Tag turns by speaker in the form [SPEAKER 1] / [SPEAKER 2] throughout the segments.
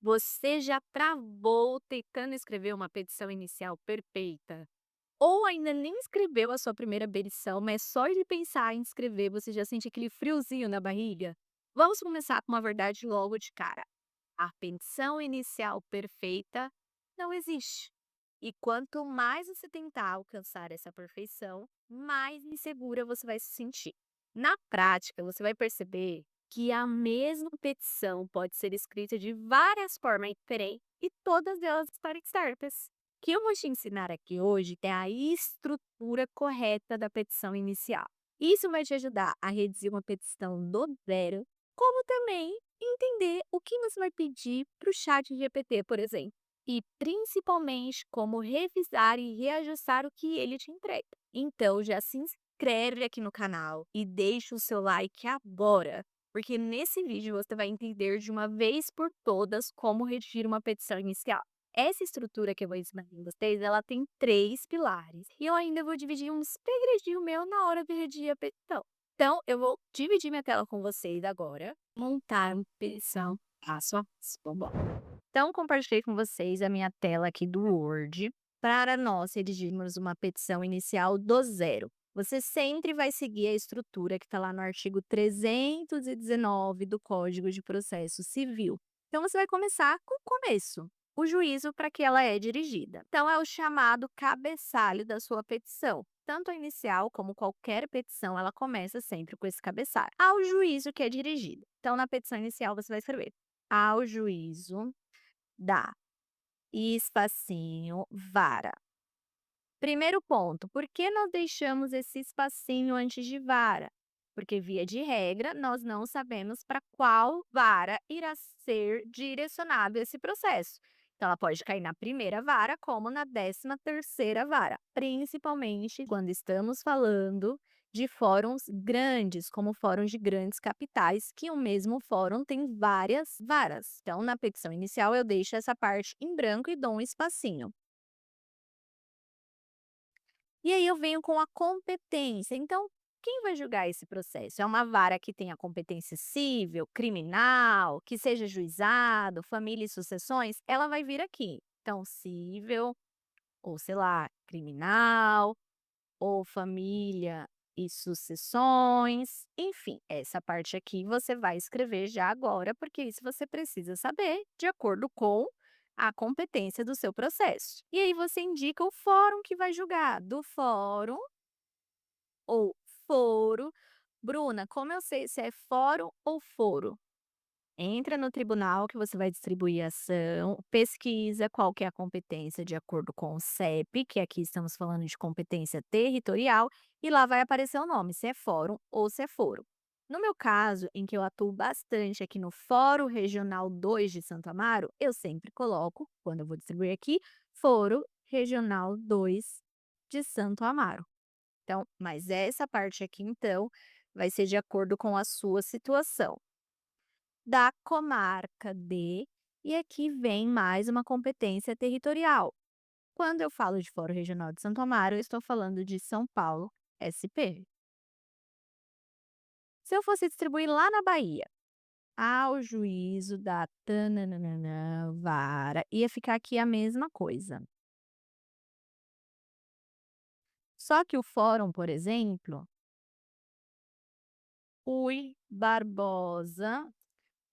[SPEAKER 1] Você já travou tentando escrever uma petição inicial perfeita? Ou ainda nem escreveu a sua primeira petição, mas só de pensar em escrever você já sente aquele friozinho na barriga? Vamos começar com uma verdade logo de cara. A petição inicial perfeita não existe. E quanto mais você tentar alcançar essa perfeição, mais insegura você vai se sentir. Na prática, você vai perceber que a mesma petição pode ser escrita de várias formas diferentes e todas elas estarem certas. O que eu vou te ensinar aqui hoje é a estrutura correta da petição inicial. Isso vai te ajudar a redigir uma petição do zero, como também entender o que você vai pedir para o chat GPT, por exemplo. E principalmente como revisar e reajustar o que ele te entrega. Então já se inscreve aqui no canal e deixa o seu like agora, porque nesse vídeo você vai entender de uma vez por todas como redigir uma petição inicial. Essa estrutura que eu vou ensinar em vocês, ela tem 3 pilares. E eu ainda vou dividir um segredinho meu na hora de redigir a petição. Então, eu vou dividir minha tela com vocês agora. Montar uma petição passo a passo. Vambora. Então, compartilhei com vocês a minha tela aqui do Word para nós redigirmos uma petição inicial do zero. Você sempre vai seguir a estrutura que está lá no artigo 319 do Código de Processo Civil. Então, você vai começar com o começo, o juízo para que ela é dirigida. Então, é o chamado cabeçalho da sua petição. Tanto a inicial como qualquer petição, ela começa sempre com esse cabeçalho. Ao juízo que é dirigido. Então, na petição inicial, você vai escrever ao juízo da espacinho vara. Primeiro ponto, por que nós deixamos esse espacinho antes de vara? Porque, via de regra, nós não sabemos para qual vara irá ser direcionado esse processo. Então, ela pode cair na primeira vara, como na 13ª vara, principalmente quando estamos falando de fóruns grandes, como fóruns de grandes capitais, que o mesmo fórum tem várias varas. Então, na petição inicial, eu deixo essa parte em branco e dou um espacinho. E aí eu venho com a competência. Então, quem vai julgar esse processo? É uma vara que tenha competência civil, criminal, que seja juizado, família e sucessões? Ela vai vir aqui. Então, civil, ou sei lá, criminal, ou família e sucessões. Enfim, essa parte aqui você vai escrever já agora, porque isso você precisa saber de acordo com a competência do seu processo. E aí você indica o fórum que vai julgar, do fórum ou foro. Bruna, como eu sei se é fórum ou foro? Entra no tribunal que você vai distribuir a ação, pesquisa qual que é a competência de acordo com o CEP, que aqui estamos falando de competência territorial, e lá vai aparecer o nome, se é fórum ou se é foro. No meu caso, em que eu atuo bastante aqui no Fórum Regional 2 de Santo Amaro, eu sempre coloco, quando eu vou distribuir aqui, Foro Regional 2 de Santo Amaro. Então, mas essa parte aqui, então, vai ser de acordo com a sua situação da comarca de, e aqui vem mais uma competência territorial. Quando eu falo de Fórum Regional de Santo Amaro, eu estou falando de São Paulo, SP. Se eu fosse distribuir lá na Bahia, ao juízo da tananana vara, ia ficar aqui a mesma coisa. Só que o fórum, por exemplo, Rui Barbosa,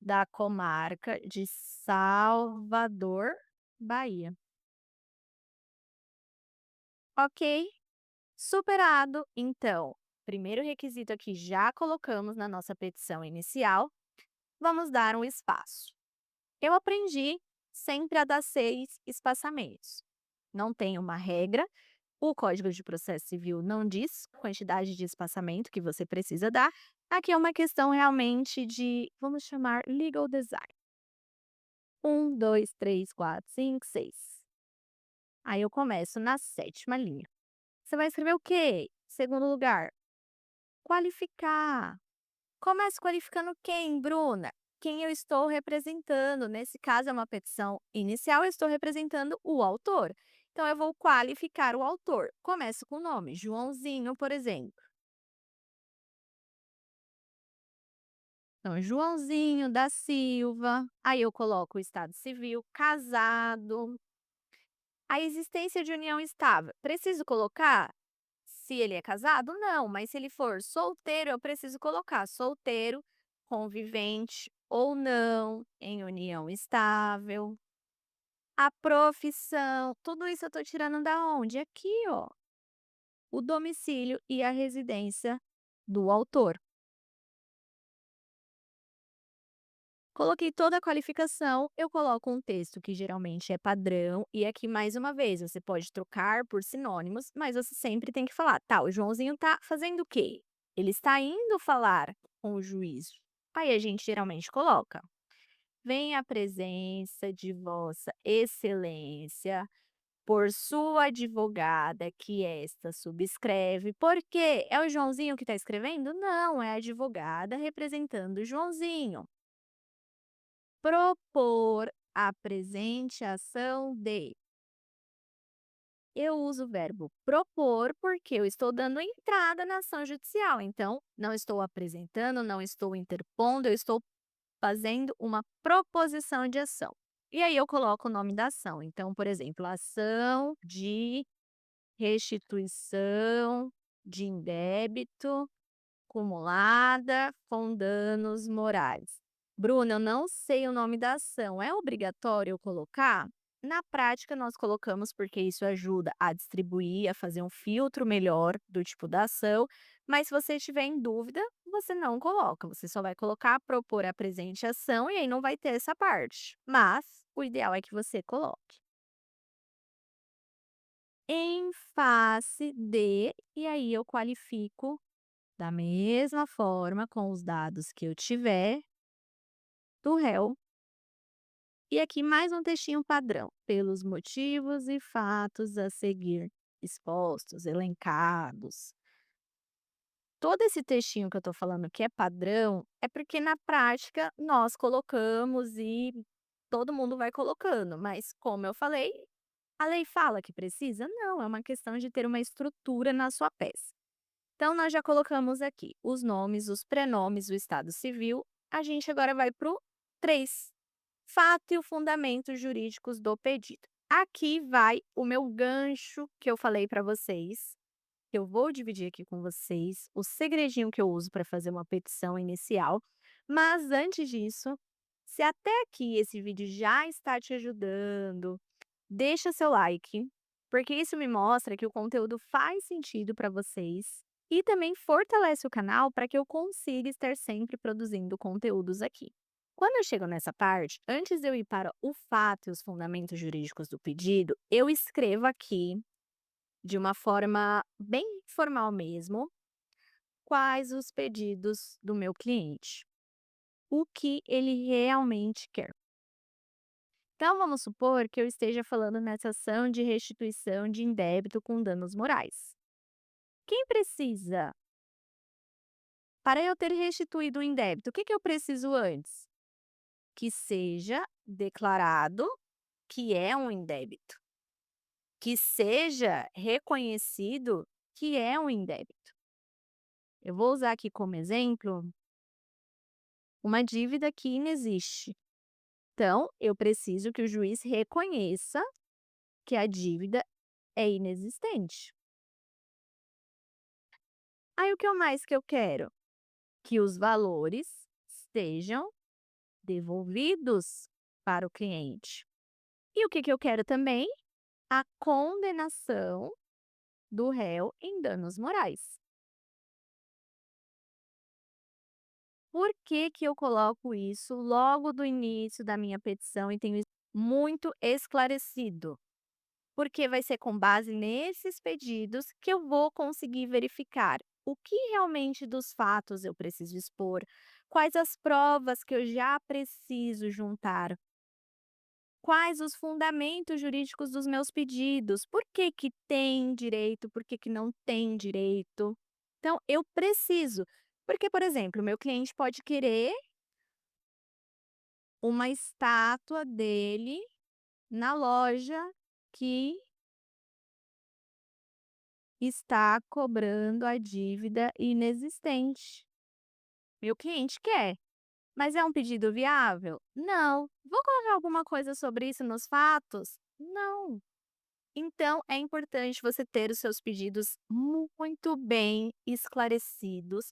[SPEAKER 1] da comarca de Salvador, Bahia. Ok? Superado, então, primeiro requisito aqui já colocamos na nossa petição inicial, vamos dar um espaço. Eu aprendi sempre a dar 6 espaçamentos. Não tem uma regra, o Código de Processo Civil não diz quantidade de espaçamento que você precisa dar. Aqui é uma questão realmente de, vamos chamar, legal design. 1, 2, 3, 4, 5, 6. Aí eu começo na 7ª linha. Você vai escrever o quê? Segundo lugar, qualificar. Comece qualificando quem, Bruna? Quem eu estou representando. Nesse caso, é uma petição inicial, eu estou representando o autor. Então, eu vou qualificar o autor. Começo com o nome, Joãozinho, por exemplo. Então, Joãozinho da Silva, aí eu coloco o estado civil, casado, a existência de união estável. Preciso colocar se ele é casado? Não, mas se ele for solteiro, eu preciso colocar solteiro, convivente ou não, em união estável. A profissão, tudo isso eu tô tirando da onde? Aqui, ó, o domicílio e a residência do autor. Coloquei toda a qualificação, eu coloco um texto que geralmente é padrão, e aqui mais uma vez, você pode trocar por sinônimos, mas você sempre tem que falar: "Tá, o Joãozinho tá fazendo o quê? Ele está indo falar com o juiz". Aí a gente geralmente coloca: "Vem a presença de vossa excelência, por sua advogada que esta subscreve", por quê? É o Joãozinho que está escrevendo? Não, é a advogada representando o Joãozinho. Propor a presente ação de. Eu uso o verbo propor porque eu estou dando entrada na ação judicial, então não estou apresentando, não estou interpondo, eu estou fazendo uma proposição de ação. E aí eu coloco o nome da ação. Então, por exemplo, ação de restituição de indébito acumulada com danos morais. Bruna, eu não sei o nome da ação. É obrigatório eu colocar? Na prática, nós colocamos porque isso ajuda a distribuir, a fazer um filtro melhor do tipo da ação. Mas se você estiver em dúvida, você não coloca. Você só vai colocar propor a presente ação e aí não vai ter essa parte. Mas o ideal é que você coloque. Em face de, e aí eu qualifico da mesma forma, com os dados que eu tiver do réu. E aqui mais um textinho padrão. Pelos motivos e fatos a seguir expostos, elencados. Todo esse textinho que eu estou falando que é padrão, é porque na prática nós colocamos e todo mundo vai colocando. Mas, como eu falei, a lei fala que precisa? Não, é uma questão de ter uma estrutura na sua peça. Então, nós já colocamos aqui os nomes, os prenomes, o estado civil. A gente agora vai para o 3, fato e o fundamento jurídicos do pedido. Aqui vai o meu gancho que eu falei para vocês, que eu vou dividir aqui com vocês, o segredinho que eu uso para fazer uma petição inicial. Mas antes disso, se até aqui esse vídeo já está te ajudando, deixa seu like, porque isso me mostra que o conteúdo faz sentido para vocês e também fortalece o canal para que eu consiga estar sempre produzindo conteúdos aqui. Quando eu chego nessa parte, antes de eu ir para o fato e os fundamentos jurídicos do pedido, eu escrevo aqui, de uma forma bem formal mesmo, quais os pedidos do meu cliente, o que ele realmente quer. Então, vamos supor que eu esteja falando nessa ação de restituição de indébito com danos morais. Quem precisa? Para eu ter restituído o indébito, o que eu preciso antes? Que seja declarado que é um indébito, que seja reconhecido que é um indébito. Eu vou usar aqui como exemplo uma dívida que inexiste. Então, eu preciso que o juiz reconheça que a dívida é inexistente. Aí, o que mais que eu quero? Que os valores sejam devolvidos para o cliente. E o que eu quero também? A condenação do réu em danos morais. Por que que eu coloco isso logo do início da minha petição e tenho isso muito esclarecido? Porque vai ser com base nesses pedidos que eu vou conseguir verificar o que realmente dos fatos eu preciso expor, quais as provas que eu já preciso juntar, quais os fundamentos jurídicos dos meus pedidos, por que que tem direito, por que que não tem direito. Então, eu preciso, porque, por exemplo, o meu cliente pode querer uma estátua dele na loja que está cobrando a dívida inexistente. Meu cliente quer. Mas é um pedido viável? Não. Vou colocar alguma coisa sobre isso nos fatos? Não. Então, é importante você ter os seus pedidos muito bem esclarecidos.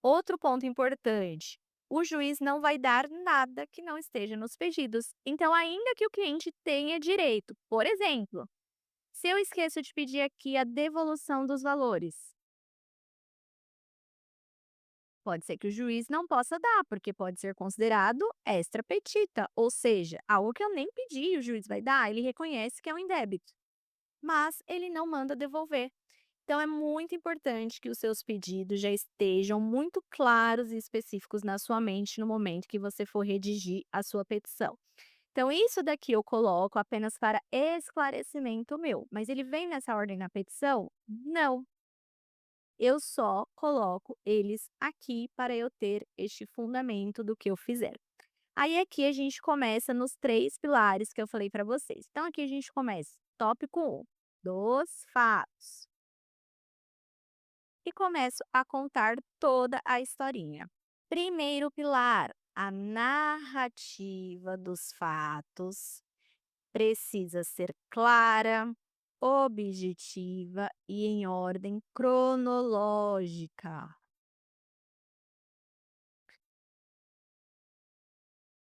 [SPEAKER 1] Outro ponto importante: o juiz não vai dar nada que não esteja nos pedidos. Então, ainda que o cliente tenha direito, por exemplo, se eu esqueço de pedir aqui a devolução dos valores, pode ser que o juiz não possa dar, porque pode ser considerado extra petita, ou seja, algo que eu nem pedi, o juiz vai dar, ele reconhece que é um indébito, mas ele não manda devolver. Então, é muito importante que os seus pedidos já estejam muito claros e específicos na sua mente no momento que você for redigir a sua petição. Então, isso daqui eu coloco apenas para esclarecimento meu, mas ele vem nessa ordem na petição? Não. Eu só coloco eles aqui para eu ter este fundamento do que eu fizer. Aí aqui a gente começa nos 3 pilares que eu falei para vocês. Então aqui a gente começa, tópico 1, dos fatos, e começo a contar toda a historinha. Primeiro pilar, a narrativa dos fatos precisa ser clara, objetiva e em ordem cronológica.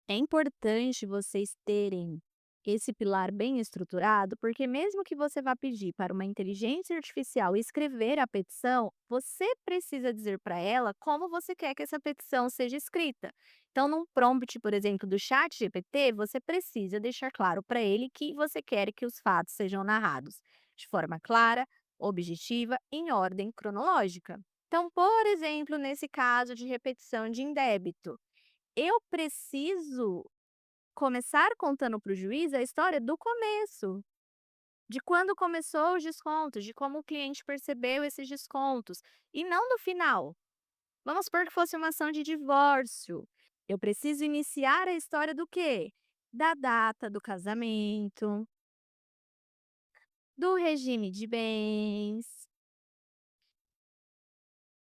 [SPEAKER 1] É importante vocês terem esse pilar bem estruturado, porque mesmo que você vá pedir para uma inteligência artificial escrever a petição, você precisa dizer para ela como você quer que essa petição seja escrita. Então, num prompt, por exemplo, do chat GPT, você precisa deixar claro para ele que você quer que os fatos sejam narrados de forma clara, objetiva, em ordem cronológica. Então, por exemplo, nesse caso de repetição de indébito, eu preciso começar contando para o juiz a história do começo, de quando começou os descontos, de como o cliente percebeu esses descontos, e não do final. Vamos supor que fosse uma ação de divórcio. Eu preciso iniciar a história do quê? Da data do casamento, do regime de bens,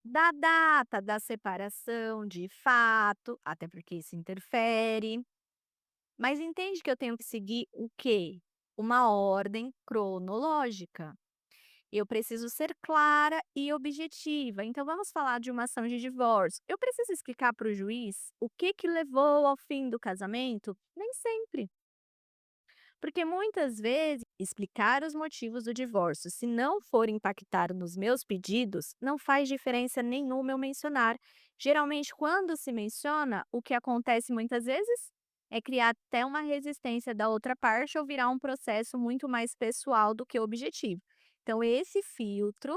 [SPEAKER 1] da data da separação de fato, até porque isso interfere. Mas entende que eu tenho que seguir o quê? Uma ordem cronológica. Eu preciso ser clara e objetiva. Então, vamos falar de uma ação de divórcio. Eu preciso explicar para o juiz o que que levou ao fim do casamento? Nem sempre. Porque muitas vezes explicar os motivos do divórcio, se não for impactar nos meus pedidos, não faz diferença nenhuma eu mencionar. Geralmente, quando se menciona, o que acontece muitas vezes é criar até uma resistência da outra parte ou virar um processo muito mais pessoal do que objetivo. Então, esse filtro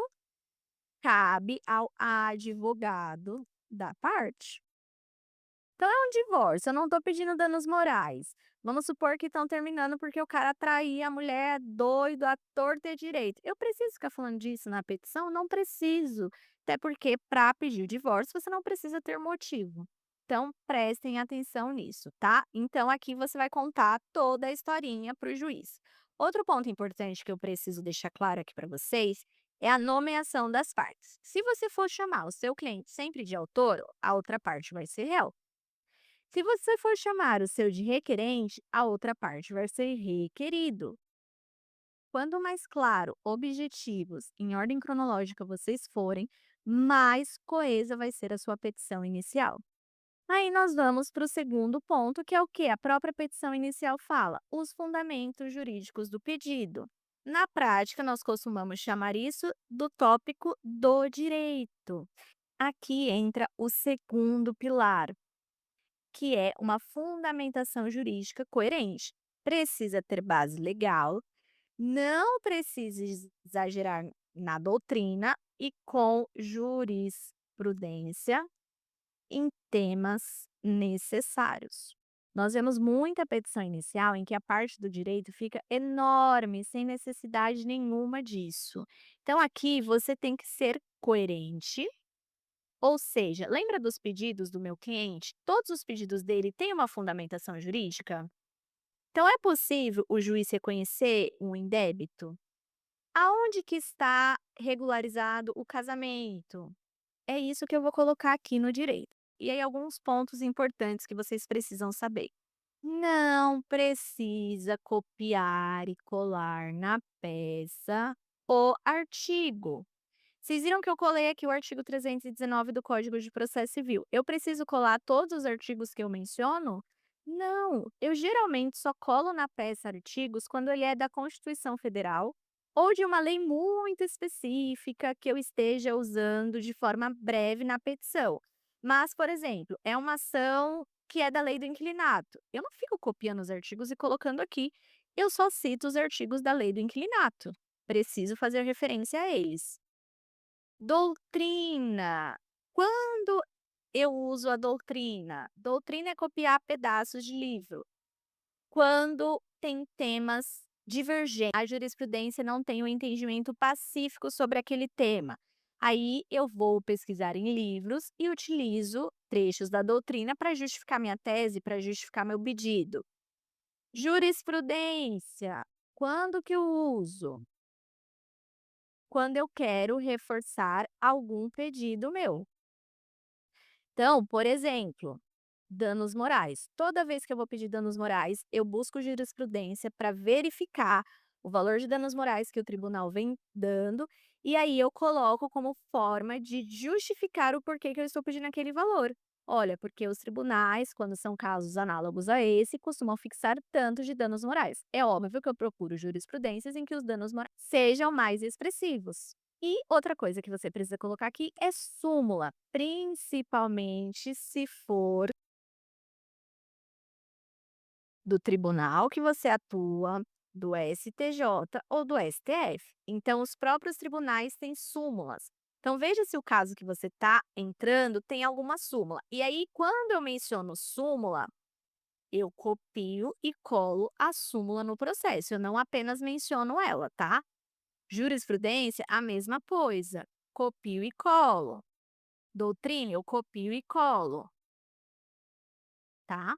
[SPEAKER 1] cabe ao advogado da parte. Então é um divórcio, eu não tô pedindo danos morais. Vamos supor que estão terminando porque o cara traía a mulher doido à torta e à direita. Eu preciso ficar falando disso na petição? Não preciso. Até porque para pedir o divórcio você não precisa ter motivo. Então prestem atenção nisso, tá? Então aqui você vai contar toda a historinha para o juiz. Outro ponto importante que eu preciso deixar claro aqui para vocês é a nomeação das partes. Se você for chamar o seu cliente sempre de autor, a outra parte vai ser réu. Se você for chamar o seu de requerente, a outra parte vai ser requerido. Quanto mais claro, objetivos, em ordem cronológica vocês forem, mais coesa vai ser a sua petição inicial. Aí nós vamos para o segundo ponto, que é o que a própria petição inicial fala, os fundamentos jurídicos do pedido. Na prática, nós costumamos chamar isso do tópico do direito. Aqui entra o segundo pilar, que é uma fundamentação jurídica coerente. Precisa ter base legal, não precisa exagerar na doutrina e com jurisprudência em temas necessários. Nós vemos muita petição inicial em que a parte do direito fica enorme, sem necessidade nenhuma disso. Então, aqui você tem que ser coerente, ou seja, lembra dos pedidos do meu cliente? Todos os pedidos dele têm uma fundamentação jurídica? Então, é possível o juiz reconhecer um indébito? Aonde que está regularizado o casamento? É isso que eu vou colocar aqui no direito. E aí alguns pontos importantes que vocês precisam saber. Não precisa copiar e colar na peça o artigo. Vocês viram que eu colei aqui o artigo 319 do Código de Processo Civil. Eu preciso colar todos os artigos que eu menciono? Não, eu geralmente só colo na peça artigos quando ele é da Constituição Federal ou de uma lei muito específica que eu esteja usando de forma breve na petição. Mas, por exemplo, é uma ação que é da lei do inquilinato. Eu não fico copiando os artigos e colocando aqui. Eu só cito os artigos da lei do inquilinato. Preciso fazer referência a eles. Doutrina. Quando eu uso a doutrina? Doutrina é copiar pedaços de livro. Quando tem temas divergentes, a jurisprudência não tem um entendimento pacífico sobre aquele tema. Aí eu vou pesquisar em livros e utilizo trechos da doutrina para justificar minha tese, para justificar meu pedido. Jurisprudência. Quando que eu uso? Quando eu quero reforçar algum pedido meu. Então, por exemplo, danos morais. Toda vez que eu vou pedir danos morais, eu busco jurisprudência para verificar o valor de danos morais que o tribunal vem dando, e aí eu coloco como forma de justificar o porquê que eu estou pedindo aquele valor. Olha, porque os tribunais, quando são casos análogos a esse, costumam fixar tanto de danos morais. É óbvio que eu procuro jurisprudências em que os danos morais sejam mais expressivos. E outra coisa que você precisa colocar aqui é súmula, principalmente se for do tribunal que você atua, do STJ ou do STF. Então, os próprios tribunais têm súmulas. Então, veja se o caso que você está entrando tem alguma súmula. E aí, quando eu menciono súmula, eu copio e colo a súmula no processo. Eu não apenas menciono ela, tá? Jurisprudência, a mesma coisa. Copio e colo. Doutrina, eu copio e colo, tá?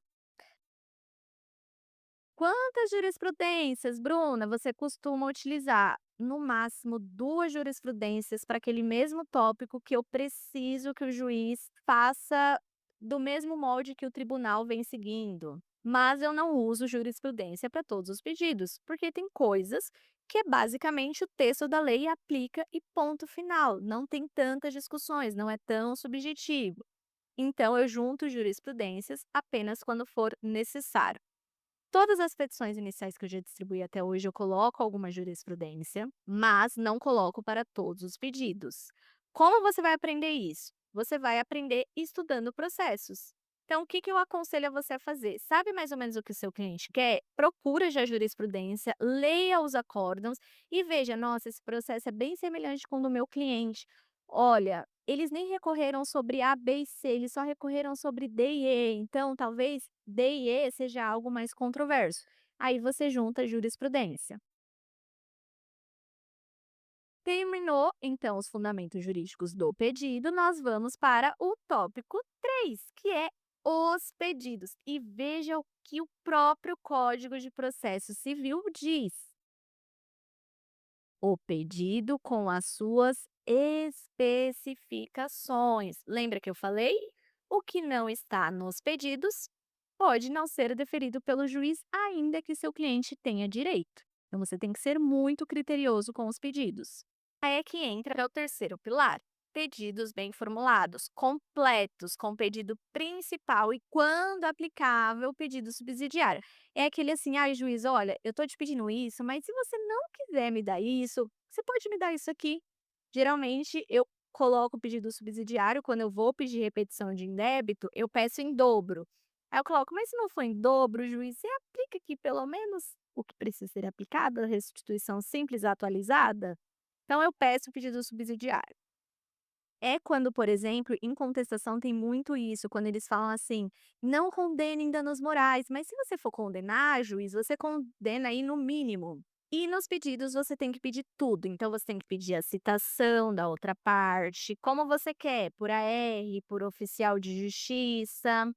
[SPEAKER 1] Quantas jurisprudências, Bruna, você costuma utilizar? No máximo 2 jurisprudências para aquele mesmo tópico que eu preciso que o juiz faça do mesmo molde que o tribunal vem seguindo. Mas eu não uso jurisprudência para todos os pedidos, porque tem coisas que é basicamente o texto da lei aplica e ponto final. Não tem tantas discussões, não é tão subjetivo. Então, eu junto jurisprudências apenas quando for necessário. Todas as petições iniciais que eu já distribuí até hoje, eu coloco alguma jurisprudência, mas não coloco para todos os pedidos. Como você vai aprender isso? Você vai aprender estudando processos. Então, o que que eu aconselho a você a fazer? Sabe mais ou menos o que o seu cliente quer? Procura já a jurisprudência, leia os acórdãos e veja, nossa, esse processo é bem semelhante com o do meu cliente. Olha, eles nem recorreram sobre A, B e C, eles só recorreram sobre D e E, então talvez D e E seja algo mais controverso. Aí você junta a jurisprudência. Terminou, então, os fundamentos jurídicos do pedido, nós vamos para o tópico 3, que é os pedidos. E veja o que o próprio Código de Processo Civil diz. O pedido com as suas especificações. Lembra que eu falei? O que não está nos pedidos pode não ser deferido pelo juiz, ainda que seu cliente tenha direito. Então, você tem que ser muito criterioso com os pedidos. Aí é que entra o terceiro pilar. Pedidos bem formulados, completos, com pedido principal e, quando aplicável, pedido subsidiário. É aquele assim, ai, juiz, olha, eu tô te pedindo isso, mas se você não quiser me dar isso, você pode me dar isso aqui. Geralmente, eu coloco o pedido subsidiário, quando eu vou pedir repetição de indébito, eu peço em dobro. Aí eu coloco, mas se não for em dobro, juiz, você aplica aqui pelo menos o que precisa ser aplicado, a restituição simples atualizada? Então eu peço o pedido subsidiário. É quando, por exemplo, em contestação tem muito isso, quando eles falam assim: "Não condenem danos morais", mas se você for condenar, juiz, você condena aí no mínimo. E nos pedidos você tem que pedir tudo, então você tem que pedir a citação da outra parte, como você quer, por AR, por oficial de justiça.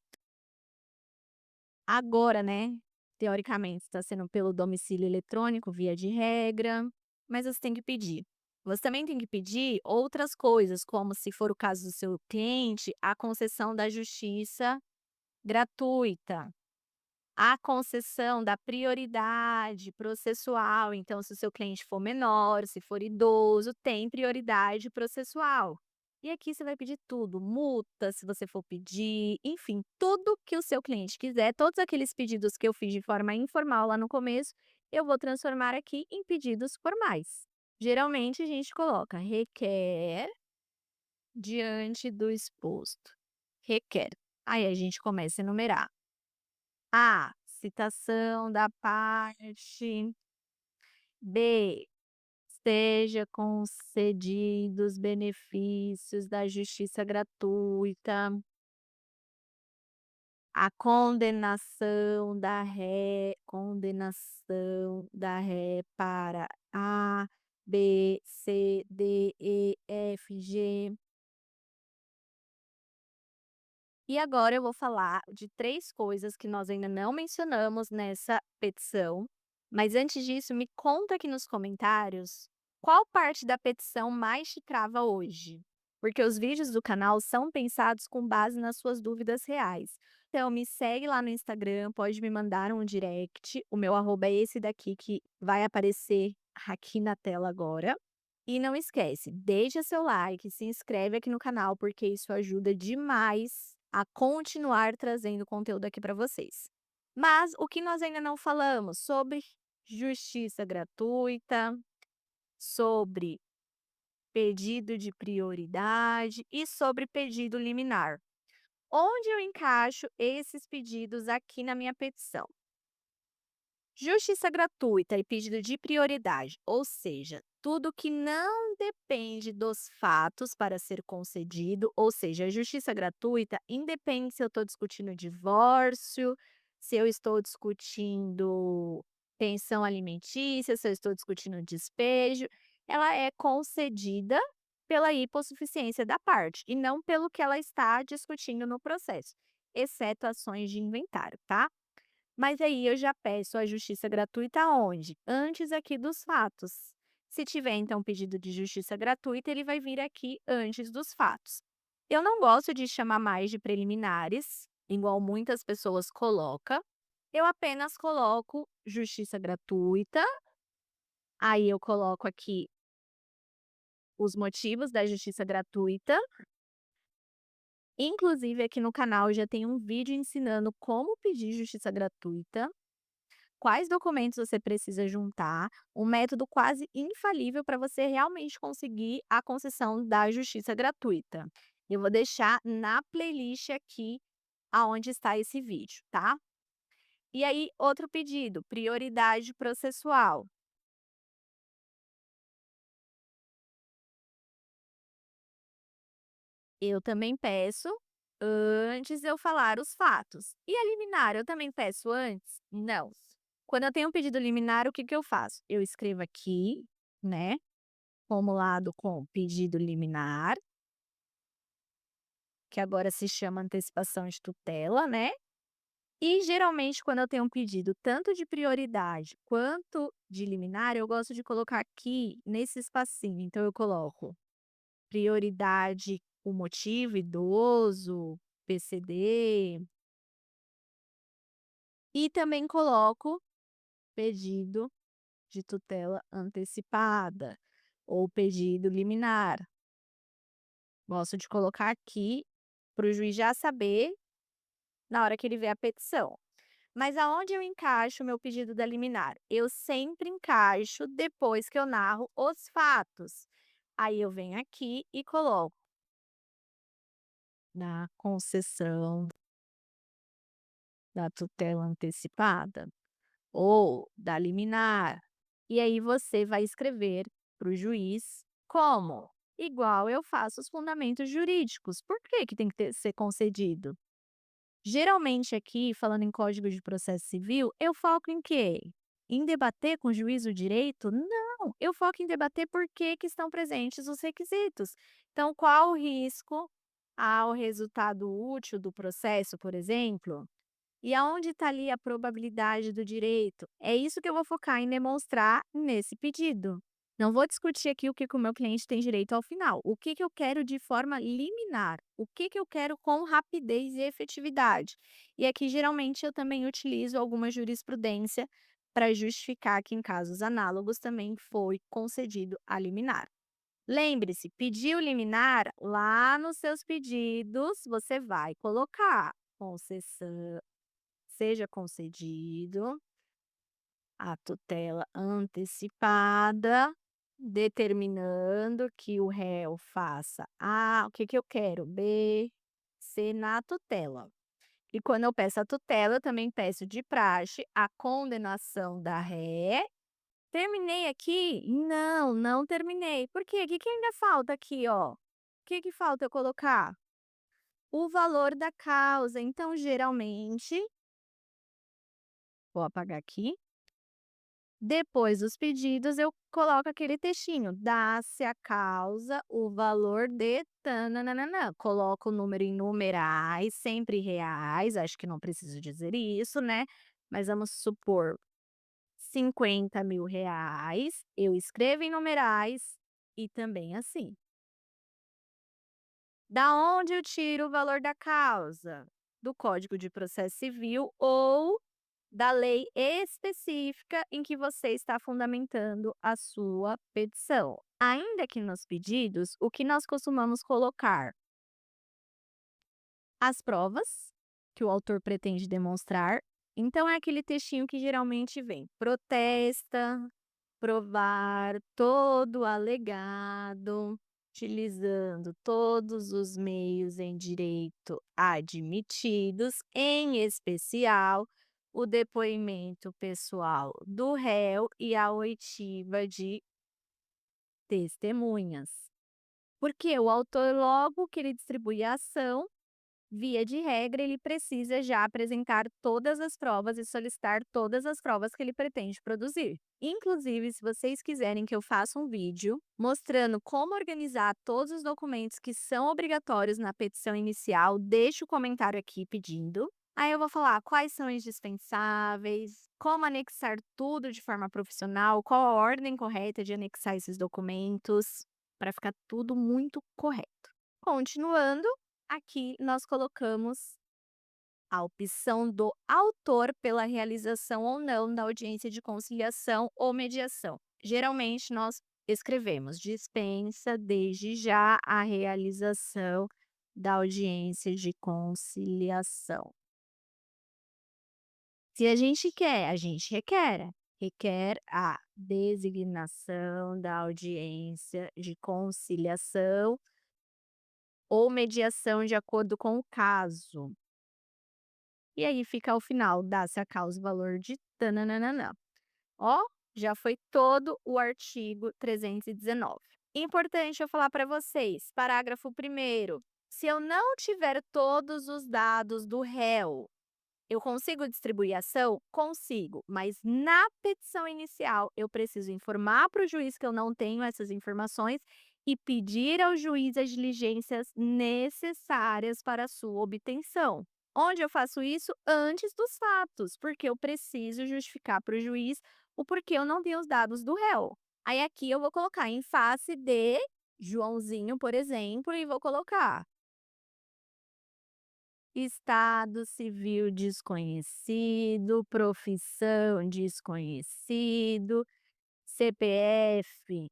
[SPEAKER 1] Agora, né, teoricamente está sendo pelo domicílio eletrônico, via de regra, mas você tem que pedir Você também tem que pedir outras coisas, como se for o caso do seu cliente, a concessão da justiça gratuita, a concessão da prioridade processual. Então, se o seu cliente for menor, se for idoso, tem prioridade processual. E aqui você vai pedir tudo, multa, se você for pedir, enfim, tudo que o seu cliente quiser, todos aqueles pedidos que eu fiz de forma informal lá no começo, eu vou transformar aqui em pedidos formais. Geralmente a gente coloca requer diante do exposto. Requer. Aí a gente começa a enumerar. A. Citação da parte. B. Seja concedidos benefícios da justiça gratuita. A condenação da ré para A, B, C, D, E, F, G. E agora eu vou falar de 3 coisas que nós ainda não mencionamos nessa petição, mas antes disso, me conta aqui nos comentários qual parte da petição mais te trava hoje, porque os vídeos do canal são pensados com base nas suas dúvidas reais. Então me segue lá no Instagram, pode me mandar um direct, o meu arroba é esse daqui que vai aparecer aqui na tela agora. E não esquece, deixa seu like, se inscreve aqui no canal, porque isso ajuda demais a continuar trazendo conteúdo aqui para vocês. Mas o que nós ainda não falamos sobre justiça gratuita, sobre pedido de prioridade e sobre pedido liminar. Onde eu encaixo esses pedidos aqui na minha petição? Justiça gratuita e pedido de prioridade, ou seja, tudo que não depende dos fatos para ser concedido, ou seja, a justiça gratuita independe se eu estou discutindo divórcio, se eu estou discutindo pensão alimentícia, se eu estou discutindo despejo, ela é concedida pela hipossuficiência da parte e não pelo que ela está discutindo no processo, exceto ações de inventário, tá? Mas aí eu já peço a justiça gratuita aonde? Antes aqui dos fatos. Se tiver, então, pedido de justiça gratuita, ele vai vir aqui antes dos fatos. Eu não gosto de chamar mais de preliminares, igual muitas pessoas colocam. Eu apenas coloco justiça gratuita, aí eu coloco aqui os motivos da justiça gratuita. Inclusive, aqui no canal já tem um vídeo ensinando como pedir justiça gratuita. Quais documentos você precisa juntar, um método quase infalível para você realmente conseguir a concessão da justiça gratuita. Eu vou deixar na playlist aqui aonde está esse vídeo, tá? E aí, outro pedido, prioridade processual. Eu também peço antes de eu falar os fatos. E a liminar, eu também peço antes? Não. Quando eu tenho um pedido liminar, o que que eu faço? Eu escrevo aqui, né? Formulado com pedido liminar, que agora se chama antecipação de tutela, né. E geralmente quando eu tenho um pedido tanto de prioridade quanto de liminar, eu gosto de colocar aqui nesse espacinho, então eu coloco prioridade, o motivo, idoso, PCD, e também coloco pedido de tutela antecipada ou pedido liminar. Gosto de colocar aqui para o juiz já saber na hora que ele vê a petição. Mas aonde eu encaixo o meu pedido da liminar? Eu sempre encaixo depois que eu narro os fatos. Aí eu venho aqui e coloco na concessão da tutela antecipada ou da liminar. E aí você vai escrever para o juiz como? Igual eu faço os fundamentos jurídicos. Por que que tem que ser concedido? Geralmente aqui, falando em Código de Processo Civil, eu foco em quê? Em debater com o juiz o direito? Não, eu foco em debater por que que estão presentes os requisitos. Então, qual o risco ao resultado útil do processo, por exemplo? E aonde está ali a probabilidade do direito? É isso que eu vou focar em demonstrar nesse pedido. Não vou discutir aqui o que que o meu cliente tem direito ao final. O que que eu quero de forma liminar? O que que eu quero com rapidez e efetividade? E aqui, geralmente, eu também utilizo alguma jurisprudência para justificar que, em casos análogos, também foi concedido a liminar. Lembre-se, pediu liminar, lá nos seus pedidos, você vai colocar concessão, seja concedido a tutela antecipada, determinando que o réu faça A, o que que eu quero? B, C na tutela. E quando eu peço a tutela, eu também peço de praxe a condenação da ré. Terminei aqui? Não, não terminei. Por quê? O que que ainda falta aqui, ó? O que que falta eu colocar? O valor da causa. Então, geralmente, vou apagar aqui. Depois dos pedidos, eu coloco aquele textinho: dá-se a causa o valor de tã-nã-nã-nã-nã. Coloco o número em numerais, sempre reais, acho que não preciso dizer isso, né, mas vamos supor R$ 50.000, eu escrevo em numerais e também assim. Da onde eu tiro o valor da causa? Do Código de Processo Civil ou da lei específica em que você está fundamentando a sua petição. Ainda que nos pedidos, o que nós costumamos colocar? As provas que o autor pretende demonstrar. Então, é aquele textinho que geralmente vem: protesta, provar todo o alegado, utilizando todos os meios em direito admitidos, em especial o depoimento pessoal do réu e a oitiva de testemunhas. Porque o autor, logo que ele distribui a ação, via de regra, ele precisa já apresentar todas as provas e solicitar todas as provas que ele pretende produzir. Inclusive, se vocês quiserem que eu faça um vídeo mostrando como organizar todos os documentos que são obrigatórios na petição inicial, deixe o comentário aqui pedindo. Aí eu vou falar quais são indispensáveis, como anexar tudo de forma profissional, qual a ordem correta de anexar esses documentos, para ficar tudo muito correto. Continuando, aqui nós colocamos a opção do autor pela realização ou não da audiência de conciliação ou mediação. Geralmente nós escrevemos: dispensa desde já a realização da audiência de conciliação. Se a gente quer, a gente requer a designação da audiência de conciliação ou mediação de acordo com o caso. E aí fica ao final: dá-se a causa o valor de tã-nã-nã-nã-nã. Ó, já foi todo o artigo 319. Importante eu falar para vocês, parágrafo 1º, se eu não tiver todos os dados do réu, eu consigo distribuir a ação? Consigo, mas na petição inicial eu preciso informar para o juiz que eu não tenho essas informações e pedir ao juiz as diligências necessárias para a sua obtenção. Onde eu faço isso? Antes dos fatos, porque eu preciso justificar para o juiz o porquê eu não tenho os dados do réu. Aí aqui eu vou colocar em face de Joãozinho, por exemplo, e vou colocar estado civil desconhecido, profissão desconhecido, CPF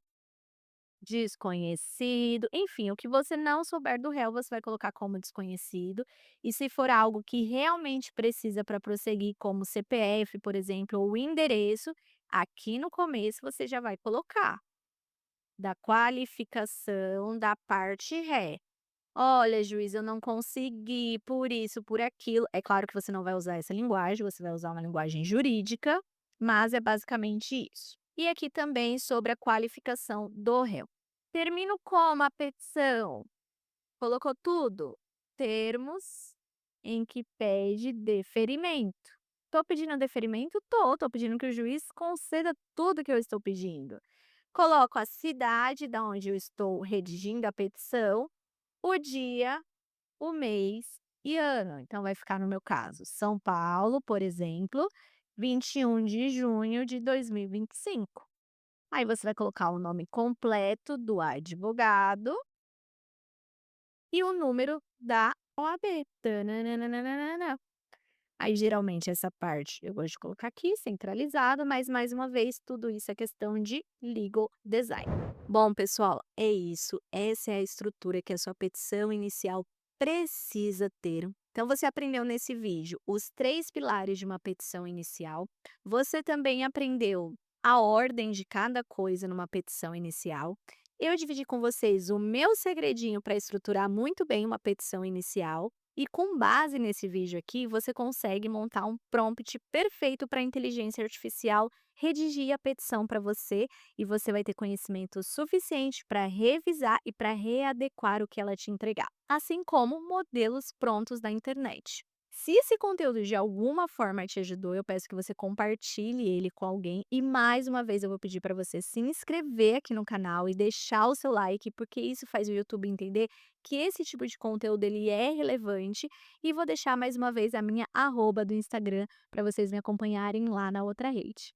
[SPEAKER 1] desconhecido, enfim, o que você não souber do réu, você vai colocar como desconhecido. E se for algo que realmente precisa para prosseguir, como CPF, por exemplo, ou o endereço, aqui no começo você já vai colocar da qualificação da parte ré. Olha, juiz, eu não consegui por isso, por aquilo. É claro que você não vai usar essa linguagem, você vai usar uma linguagem jurídica, mas é basicamente isso. E aqui também sobre a qualificação do réu. Termino como a petição? Colocou tudo? Termos em que pede deferimento. Estou pedindo deferimento? Estou pedindo que o juiz conceda tudo que eu estou pedindo. Coloco a cidade da onde eu estou redigindo a petição, o dia, o mês e ano. Então, vai ficar no meu caso, São Paulo, por exemplo, 21 de junho de 2025. Aí você vai colocar o nome completo do advogado e o número da OAB. Tã-nã-nã-nã-nã-nã-nã. Aí, geralmente, essa parte eu gosto de colocar aqui, centralizado, mas, mais uma vez, tudo isso é questão de legal design. Bom, pessoal, é isso. Essa é a estrutura que a sua petição inicial precisa ter. Então, você aprendeu nesse vídeo os 3 pilares de uma petição inicial. Você também aprendeu a ordem de cada coisa numa petição inicial. Eu dividi com vocês o meu segredinho para estruturar muito bem uma petição inicial. E com base nesse vídeo aqui, você consegue montar um prompt perfeito para a inteligência artificial redigir a petição para você e você vai ter conhecimento suficiente para revisar e para readequar o que ela te entregar, assim como modelos prontos da internet. Se esse conteúdo de alguma forma te ajudou, eu peço que você compartilhe ele com alguém e mais uma vez eu vou pedir para você se inscrever aqui no canal e deixar o seu like, porque isso faz o YouTube entender que esse tipo de conteúdo ele é relevante e vou deixar mais uma vez a minha arroba do Instagram para vocês me acompanharem lá na outra rede.